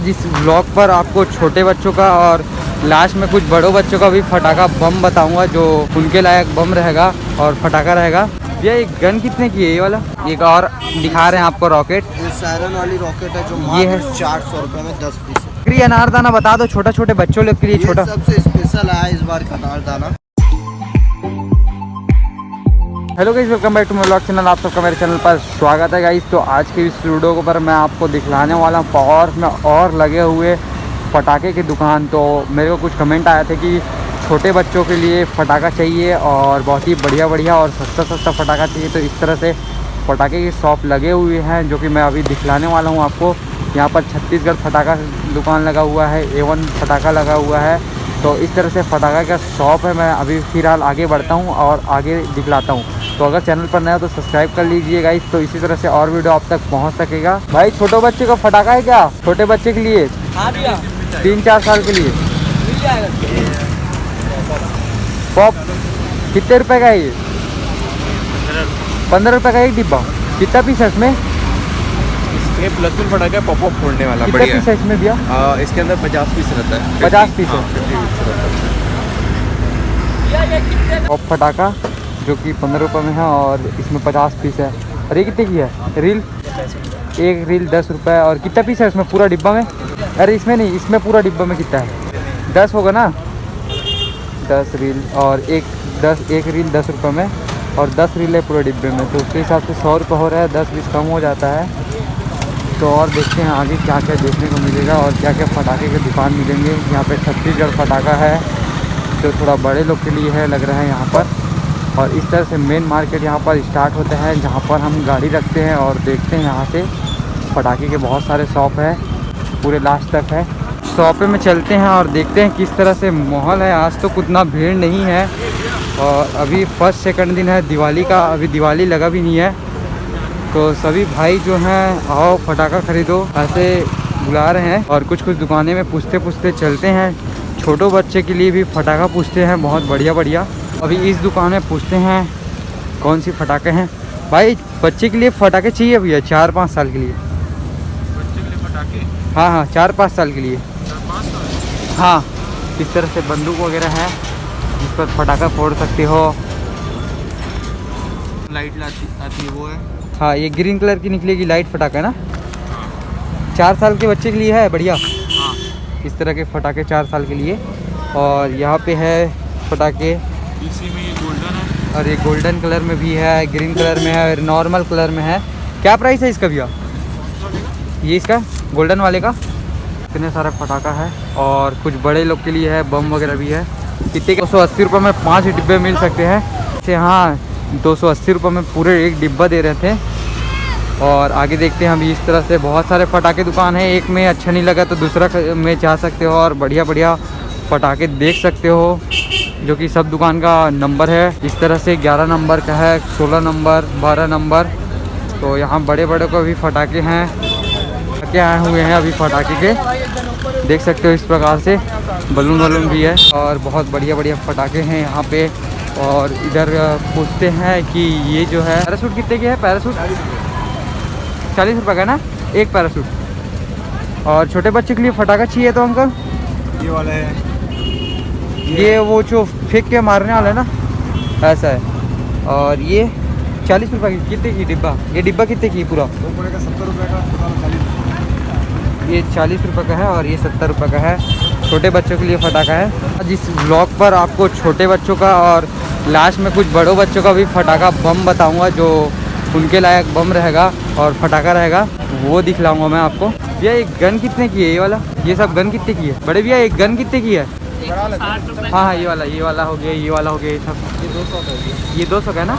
जिस ब्लॉग पर आपको छोटे बच्चों का और लास्ट में कुछ बड़ों बच्चों का भी फटाका बम बताऊंगा, जो उनके लायक बम रहेगा और फटाका रहेगा। ये एक गन कितने की है ये वाला? एक और दिखा रहे हैं आपको रॉकेट। ये सायरन वाली रॉकेट है जो ये है 400 रुपये में 10 पीस है। ये अनारदाना बता दो, छोटा छोटे बच्चों लोग के लिए छोटा। सबसे स्पेशल आया इस बार का अनारदाना। Hello guys, welcome back to my vlog channel. आप सबका मेरे चैनल पर स्वागत है गाइस। तो आज के इस वीडियो पर मैं आपको दिखलाने वाला हूँ पावर में और लगे हुए पटाखे की दुकान। तो मेरे को कुछ कमेंट आए थे कि छोटे बच्चों के लिए पटाखा चाहिए और बहुत ही बढ़िया और सस्ता पटाखा चाहिए। तो इस तरह से पटाखे की शॉप लगे हुए हैं, जो कि मैं अभी दिखलाने वाला हूँ आपको। यहाँ पर छत्तीसगढ़ पटाखा दुकान लगा हुआ है, A1 पटाखा लगा हुआ है। तो इस तरह से पटाखा का शॉप है। मैं अभी फ़िलहाल आगे बढ़ता हूँ और आगे दिखलाता हूँ। तो अगर चैनल पर नया हो तो सब्सक्राइब कर लीजिए गाइस। तो इसी तरह से और वीडियो आप तक पहुँच सकेगा। भाई छोटे बच्चे का पटाखा है क्या? छोटे बच्चे के लिए 3-4 साल के लिए पॉप कितने रुपए का है ये? 15 रुपये का एक डिब्बा। कितना पीस है इसमें? ये प्लसफुल पटाखा है, पॉप फोड़ने वाला। कितना बढ़िया पीस है इसमें भैया? इसके अंदर 50 पीस रहता है। 50 पीस है 50 पीस पॉप पटाखा, जो कि 15 रुपये में है और इसमें 50 पीस है। और ये कितने की है रील? एक रील 10 रुपये। और कितना पीस है इसमें पूरा डिब्बा में? अरे इसमें नहीं, इसमें पूरा डिब्बा में कितना है? 10 होगा ना? 10 रील और एक रील 10 रुपये में और 10 रील है पूरे डिब्बे में। तो उसके हिसाब से 100 रुपये हो रहा है, 10-20 कम हो जाता है। तो और देखते हैं आगे क्या क्या देखने को मिलेगा और क्या क्या पटाखे की दुकान मिलेंगे। यहाँ पे छत्तीसगढ़ पटाखा है, जो थोड़ा बड़े लोग के लिए है लग रहा है यहाँ पर। और इस तरह से मेन मार्केट यहाँ पर स्टार्ट होता है, जहाँ पर हम गाड़ी रखते हैं और देखते हैं। यहाँ से पटाखे के बहुत सारे शॉप है, पूरे लास्ट तक है। शॉप में चलते हैं और देखते हैं किस तरह से माहौल है। आज तो उतना भीड़ नहीं है और अभी फर्स्ट सेकंड दिन है दिवाली का, अभी दिवाली लगा भी नहीं है। तो सभी भाई जो हैं आओ पटाखा ख़रीदो ऐसे बुला रहे हैं। और कुछ दुकानें में पूछते चलते हैं। छोटों बच्चे के लिए भी पटाखा पूछते हैं, बहुत बढ़िया। अभी इस दुकान में पूछते हैं कौन सी पटाखे हैं। भाई बच्चे के लिए पटाखे चाहिए भैया 4-5 साल के लिए? बच्चे के लिए पटाखे? हाँ 4-5 साल के लिए। हाँ, इस तरह से बंदूक वगैरह है जिस पर पटाखा फोड़ सकते हो। लाइट आती है वो है। हाँ, ये ग्रीन कलर की निकलेगी लाइट पटाखा है ना? 4 साल के बच्चे के लिए है बढ़िया। हाँ, इस तरह के पटाखे 4 साल के लिए। और यहाँ पे है पटाखे, इसी में ये गोल्डन है और ये गोल्डन कलर में भी है, ग्रीन कलर में है और नॉर्मल कलर में है। क्या प्राइस है इसका भैया? ये इसका गोल्डन वाले का इतने सारा पटाखा है। और कुछ बड़े लोग के लिए है, बम वगैरह भी है। कितने के? 280 रुपये में 5 डिब्बे मिल सकते हैं। से हाँ 280 रुपये में पूरे एक डिब्बा दे रहे थे। और आगे देखते हैं हम। इस तरह से बहुत सारे पटाखे दुकान है, एक में अच्छा नहीं लगा तो दूसरा में जा सकते हो और बढ़िया पटाखे देख सकते हो, जो कि सब दुकान का नंबर है। इस तरह से 11 नंबर का है, 16 नंबर, 12 नंबर। तो यहाँ बड़े को भी पटाखे हैं, क्या आए हुए हैं अभी पटाखे के, देख सकते हो। इस प्रकार से बलून भी है और बहुत बढ़िया पटाखे हैं यहाँ पे। और इधर पूछते हैं कि ये जो है पैराशूट कितने के है? पैराशूट 40 रुपये का ना एक पैराशूट। और छोटे बच्चे के लिए पटाखा चाहिए तो अंकल ये वाला है। ये वो जो फेंक के मारने वाला है ना, ऐसा है। और ये 40 रुपये की। कितने की डिब्बा? ये डिब्बा कितने की पूरा? वो पड़ेगा 70 रुपये का। ये 40 रुपये का है और ये 70 रुपये का है। छोटे बच्चों के लिए पटाखा है। जिस ब्लॉग पर आपको छोटे बच्चों का और लास्ट में कुछ बड़ों बच्चों का भी पटाखा बम बताऊंगा, जो उनके लायक बम रहेगा और पटाखा रहेगा, वो दिखलाऊंगा मैं आपको। भैया एक गन कितने की है ये वाला? ये सब गन कितने की है बड़े भैया? एक गन कितने की है? हाँ ये वाला हो गया, ये वाला हो गया, ये सब। ये 200 का है। ये 200 का है ना?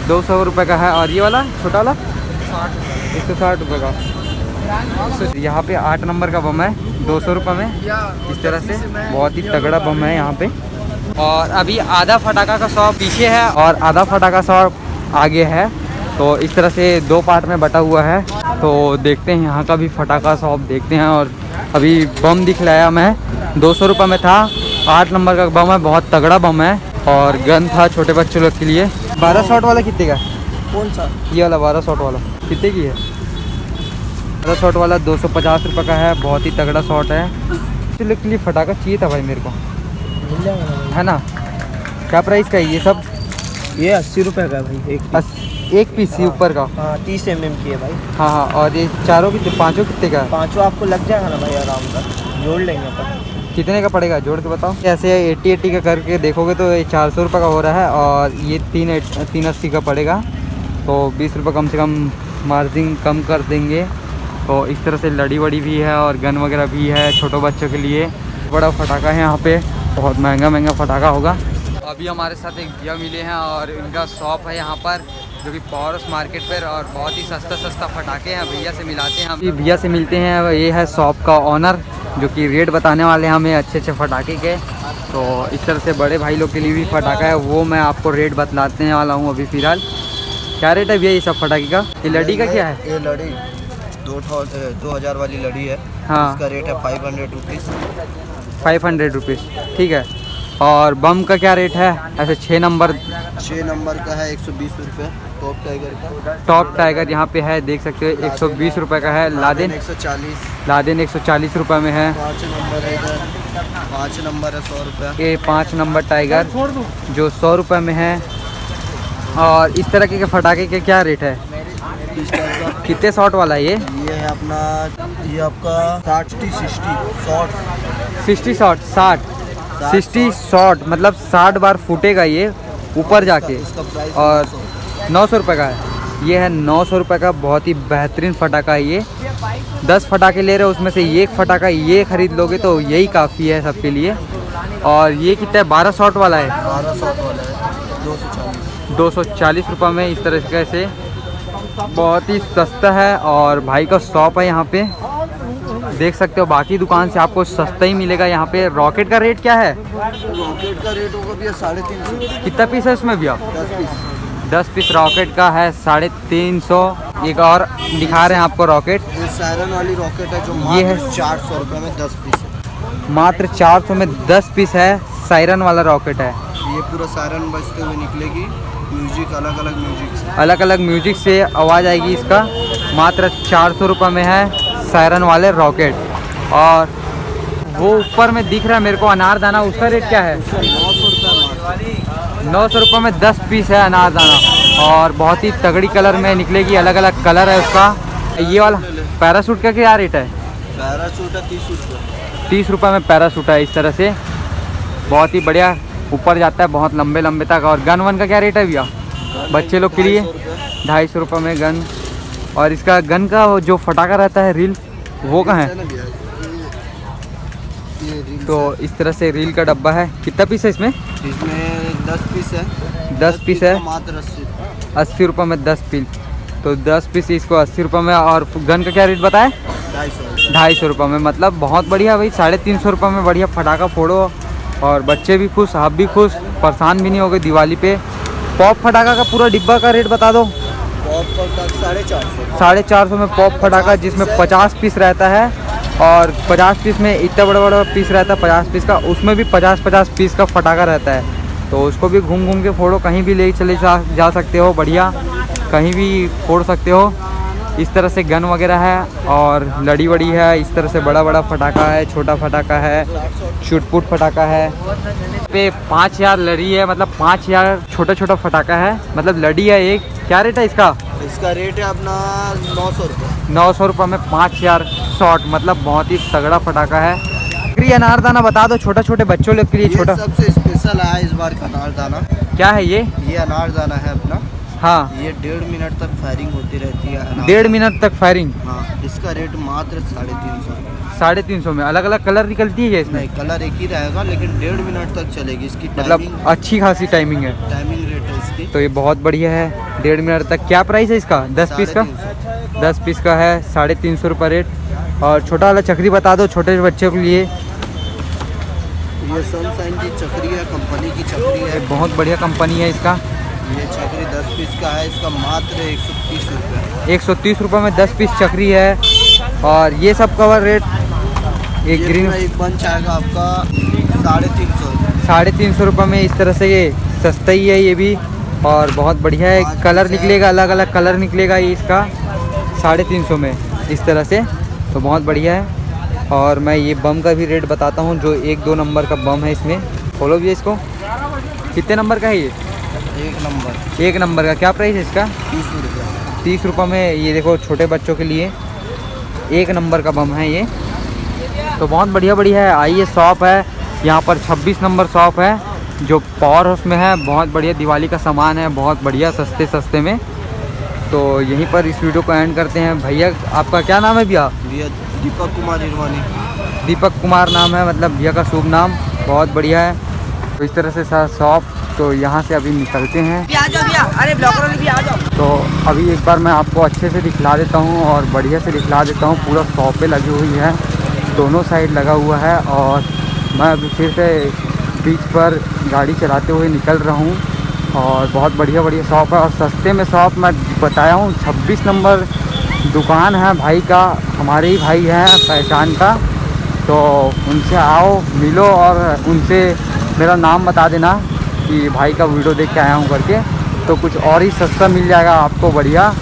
200 रुपये का है। और ये वाला छोटा वाला 160 रुपये का। यहाँ पे 8 नंबर का बम है 200 रुपये में। इस तरह से बहुत ही तगड़ा बम है यहाँ पे। और अभी आधा फटाका का शॉप पीछे है और आधा फटाका शॉप आगे है। तो इस तरह से 2 पार्ट में बटा हुआ है। तो देखते हैं यहाँ का भी फटाका शॉप देखते हैं। और अभी बम दिखलाया मैं, 200 रुपये में था। 8 नंबर का बम है, बहुत तगड़ा बम है। और गन था छोटे बच्चों लोग के लिए। 12 शॉट वाला कितने का? कौन सा? ये वाला 12 शॉट वाला कितने की है? शॉट वाला 250 रुपये का है, बहुत ही तगड़ा शॉट है। इसलिए के लिए फटाका चाहिए था भाई मेरे को, मिल जाएगा ना है ना। क्या प्राइस का है ये सब? ये 80 रुपये का है भाई, एक पीस ही ऊपर का। हाँ 30 mm की है भाई। हाँ हाँ, और ये चारों कितने, पाँचों कितने का है? पाँचों आपको लग जाएगा ना भाई आराम का, जोड़ लेंगे अपन। कितने का पड़ेगा जोड़ के बताओ। ऐसे 80 का करके देखोगे तो ये 400 रुपये का हो रहा है, और ये 380 का पड़ेगा, तो 20 रुपये कम से कम मार्जिन कम कर देंगे। तो इस तरह से लड़ी वड़ी भी है और गन वगैरह भी है छोटो बच्चों के लिए। बड़ा फटाका है यहाँ पे, बहुत महंगा फटाका होगा। अभी हमारे साथ एक भैया मिले हैं और इनका शॉप है यहाँ पर, जो कि पॉरस मार्केट पर, और बहुत ही सस्ता फटाके हैं। भैया से मिलाते हैं, हम भैया से मिलते हैं। ये है शॉप का ऑनर, जो कि रेट बताने वाले हैं हमें अच्छे फटाके के। तो इस तरह से बड़े भाई लोग के लिए भी फटाका है, वो मैं आपको रेट बतलाने वाला हूँ अभी फ़िलहाल। क्या रेट है भैया ये सब फटाके का? ये लड़ी का क्या है? ये लड़ी 2000 वाली लड़ी है। हाँ, इसका रेट है 500 रुपीज़। 500 रुपीज़, ठीक है। और बम का क्या रेट है? ऐसे 6 नंबर 6 नंबर का है 120 रुपये टॉप टाइगर का। टॉप टाइगर यहाँ पे है, देख सकते हो 120 रुपये का है। लादेन 140। लादेन 140 रुपये में है। 5 नंबर है इधर, 5 नंबर है 100 रुपये। ये 5 नंबर टाइगर जो 100 रुपये में है। और इस तरह के फटाके के क्या रेट है? इस टाइप का कितने शॉट वाला है ये? ये है अपना, ये आपका 60 शॉट 60 शॉट, मतलब 60 बार फूटेगा ये ऊपर जाके। इसका प्राइस और 900 रुपये का है। ये है 900 रुपये का, बहुत ही बेहतरीन फटाका है ये। 10 फटाके ले रहे हो, उसमें से एक फटाका ये खरीद लोगे तो यही काफ़ी है सबके लिए। और ये कितना है? 12 शॉट वाला है, 12 शॉट वाला है 240 रुपये में। इस तरह से बहुत ही सस्ता है, और भाई का शॉप है यहाँ पे, देख सकते हो। बाकी दुकान से आपको सस्ता ही मिलेगा यहाँ पे। रॉकेट का रेट क्या है? रॉकेट का रेट होगा भैया 350। कितना पीस है उसमें भैया? 10 पीस। 10 पीस रॉकेट का है, 350। एक और दिखा रहे हैं आपको रॉकेट, ये सायरन वाली रॉकेट है, जो ये है 400 रुपये में 10 पीस है। मात्र 400 में 10 पीस है। सायरन वाला रॉकेट है, ये पूरा सायरन बजते हुए निकलेगी, म्यूजिक अलग अलग म्यूजिक से आवाज़ आएगी इसका। मात्र 400 रुपये में है सायरन वाले रॉकेट। और वो ऊपर में दिख रहा है मेरे को अनारदाना, उसका रेट क्या है? 900 रुपये में 10 पीस है अनारदाना, और बहुत ही तगड़ी कलर में निकलेगी, अलग अलग कलर है उसका। ये वाला पैराशूट का क्या रेट है? पैराशूट है 30 रुपये। 30 रुपये में पैराशूट है। इस तरह से बहुत ही बढ़िया ऊपर जाता है, बहुत लंबे तक। और गन वन का क्या रेट है भैया बच्चे लोग के लिए? 250 रुपये में गन। और इसका गन का जो फटाका रहता है रील, वो कहाँ है? तो इस तरह से रील का डब्बा है। कितना पीस है इसमें? इसमें 10 पीस है। 10 पीस है, मात्र 80 रुपये में 10 पीस। तो 10 पीस इसको 80 रुपये में। और गन का क्या रेट बताए? 250 रुपये में। मतलब बहुत बढ़िया भाई, 350 रुपये में बढ़िया फटाका फोड़ो, और बच्चे भी खुश, आप भी खुश, परेशान भी नहीं होगे दिवाली पे। पॉप फटाका का पूरा डिब्बा का रेट बता दो। पॉप तक 450। 450 में पॉप फटाका, जिसमें 50 पीस रहता है, और 50 पीस में इतना बड़ा पीस रहता है 50 पीस का, उसमें भी 50 पीस का फटाका रहता है। तो उसको भी घूम के फोड़ो, कहीं भी ले चले जा सकते हो, बढ़िया कहीं भी फोड़ सकते हो। इस तरह से गन वगैरह है, और लड़ी वड़ी है। इस तरह से बड़ा फटाका है, छोटा फटाका है, चुटपुट फटाका है। पे 5000 लड़ी है, मतलब 5000 छोटा फटाका है, मतलब लड़ी है एक। क्या रेट है इसका? इसका रेट है अपना 900 रुपये। 900 रुपये में 5000 शॉट, मतलब बहुत ही तगड़ा फटाका है। अनारदाना बता दो, छोटे बच्चों लोग के लिए छोटा। सबसे स्पेशल है इस बार का अनारदाना। क्या है ये? ये अनारदाना है अपना। हाँ, ये 1.5 मिनट तक फायरिंग होती रहती है। 1.5 मिनट तक फायरिंग। हाँ, इसका रेट मात्र 350। 350 में अलग अलग कलर निकलती है इसमें? नहीं, कलर एक ही रहेगा, लेकिन 1.5 मिनट तक चलेगी इसकी मतलब अच्छी खासी टाइमिंग है। टाइमिंग रेट है इसकी। तो ये बहुत बढ़िया है, 1.5 मिनट तक। क्या प्राइस है इसका? 10 पीस का? 10 पीस का है 350 रुपये रेट। और छोटा वाला चक्री बता दो, छोटे बच्चों के लिए। ये सनशाइन की चक्री है, कंपनी की चक्री है, बहुत बढ़िया कंपनी है इसका। ये चक्री 10 पीस का है, इसका मात्र 130 रुपये। 130 रुपये में 10 पीस चक्री है। और ये सब कवर रेट? एक ग्रीन एक बंच आएगा आपका 350 रुपये। 350 रुपये में। इस तरह से ये सस्ता ही है ये भी, और बहुत बढ़िया है। कलर निकलेगा, अलग अलग कलर निकलेगा ये इसका 350 में। इस तरह से, तो बहुत बढ़िया है। और मैं ये बम का भी रेट बताता हूँ, जो 1-2 नंबर का बम है इसमें। खोलो भी इसको, कितने नंबर का है ये? 1 नंबर का क्या प्राइस है इसका? 30 रुपया। 30 रुपये में। ये देखो छोटे बच्चों के लिए 1 नंबर का बम है ये। तो बहुत बढ़िया बढ़िया है। आइए, शॉप है यहाँ पर 26 नंबर शॉप है, जो पावर हाउस में है। बहुत बढ़िया दिवाली का सामान है, बहुत बढ़िया सस्ते सस्ते में। तो यहीं पर इस वीडियो को एंड करते हैं। भैया आपका क्या नाम है भैया? भैया दीपक कुमार इरवानी। दीपक कुमार नाम है, मतलब भैया का शुभ नाम। बहुत बढ़िया है। तो इस तरह से शॉप, तो यहाँ से अभी निकलते हैं। आ जाओ भैया, अरे ब्लॉगर भी आ जाओ। तो अभी एक बार मैं आपको अच्छे से दिखला देता हूँ और बढ़िया से दिखला देता हूँ। पूरा शॉपें लगी हुई है, दोनों साइड लगा हुआ है। और मैं अभी फिर से बीच पर गाड़ी चलाते हुए निकल रहा हूँ। और बहुत बढ़िया बढ़िया शॉप है और सस्ते में शॉप मैं बताया हूँ। 26 नंबर दुकान है भाई का, हमारे ही भाई हैं पहचान का। तो उनसे आओ, मिलो और उनसे मेरा नाम बता देना कि भाई का वीडियो देख के आया हूँ करके, तो कुछ और ही सस्ता मिल जाएगा आपको, बढ़िया।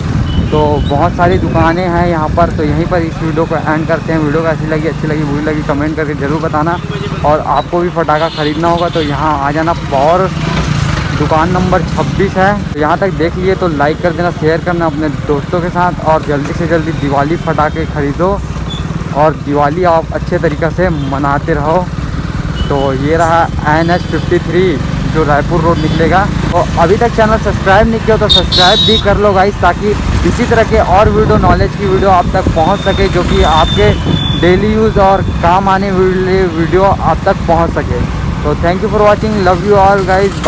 तो बहुत सारी दुकानें हैं यहाँ पर। तो यहीं पर इस वीडियो को एंड करते हैं। वीडियो कैसी लगी, अच्छी लगी, बुरी लगी, कमेंट करके ज़रूर बताना। और आपको भी पटाखा ख़रीदना होगा तो यहाँ आ जाना। पावर दुकान नंबर 26 है। तो यहाँ तक देख लिए तो लाइक कर देना, शेयर करना अपने दोस्तों के साथ। और जल्दी से जल्दी दिवाली पटाखे ख़रीदो और दिवाली आप अच्छे तरीक़े से मनाते रहो। तो ये रहा NH 53 जो रायपुर रोड निकलेगा। तो अभी तक चैनल सब्सक्राइब नहीं किया तो सब्सक्राइब भी कर लो गाइस, ताकि इसी तरह के और वीडियो, नॉलेज की वीडियो आप तक पहुंच सके, जो कि आपके डेली यूज़ और काम आने वाले वीडियो आप तक पहुंच सके। तो thank you for watching, love you all guys.